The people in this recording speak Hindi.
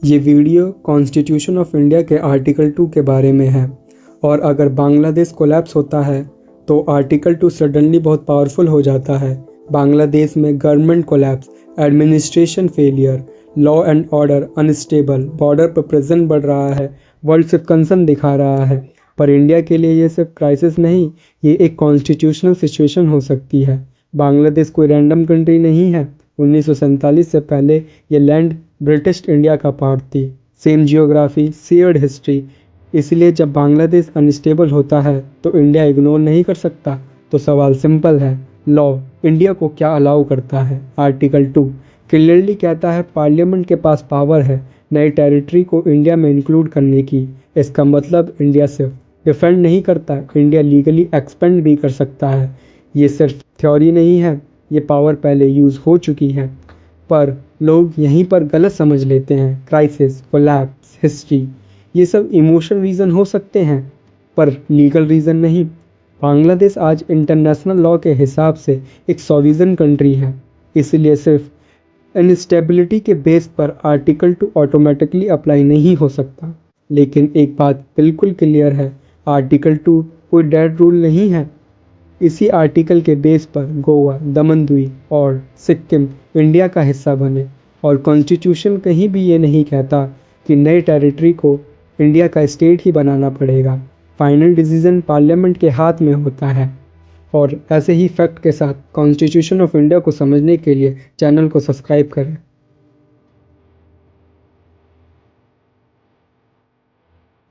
ये वीडियो कॉन्स्टिट्यूशन ऑफ इंडिया के आर्टिकल 2 के बारे में है और अगर बांग्लादेश कोलैप्स होता है तो आर्टिकल 2 सडनली बहुत पावरफुल हो जाता है। बांग्लादेश में government collapse, administration failure, law and order unstable, border पर प्रेजेंट बढ़ रहा है, वर्ल्ड सिर्फ कंसर्न दिखा रहा है। पर इंडिया के लिए ये सिर्फ क्राइसिस नहीं, ये एक कॉन्स्टिट्यूशनल सिचुएशन हो सकती है। बांग्लादेश कोई रैंडम कंट्री नहीं है। 1947 से पहले ये लैंड ब्रिटिश इंडिया का पार्ट थी। Same geography, shared history. इसलिए जब बांग्लादेश अनस्टेबल होता है तो इंडिया इग्नोर नहीं कर सकता। तो सवाल सिंपल है, लॉ इंडिया को क्या अलाउ करता है? आर्टिकल 2 क्लियरली कहता है पार्लियामेंट के पास पावर है नई टेरिटरी को इंडिया में इंक्लूड करने की। इसका मतलब इंडिया सिर्फ डिफेंड नहीं करता, इंडिया लीगली एक्सपेंड भी कर सकता है। ये सिर्फ थ्योरी नहीं है, ये पावर पहले यूज़ हो चुकी है। पर लोग यहीं पर गलत समझ लेते हैं। क्राइसिस, कोलैप्स, हिस्ट्री, ये सब इमोशनल रीज़न हो सकते हैं पर लीगल रीज़न नहीं। बांग्लादेश आज इंटरनेशनल लॉ के हिसाब से एक सॉवरेन कंट्री है, इसलिए सिर्फ इनस्टेबिलिटी के बेस पर आर्टिकल 2 ऑटोमेटिकली अप्लाई नहीं हो सकता। लेकिन एक बात बिल्कुल क्लियर है, आर्टिकल 2 कोई डेड रूल नहीं है। इसी आर्टिकल के बेस पर गोवा, दमन द्वीप और सिक्किम इंडिया का हिस्सा बने और कॉन्स्टिट्यूशन कहीं भी ये नहीं कहता कि नए टेरिटरी को इंडिया का स्टेट ही बनाना पड़ेगा। फाइनल डिसीजन पार्लियामेंट के हाथ में होता है। और ऐसे ही फैक्ट के साथ कॉन्स्टिट्यूशन ऑफ इंडिया को समझने के लिए चैनल को सब्सक्राइब करें।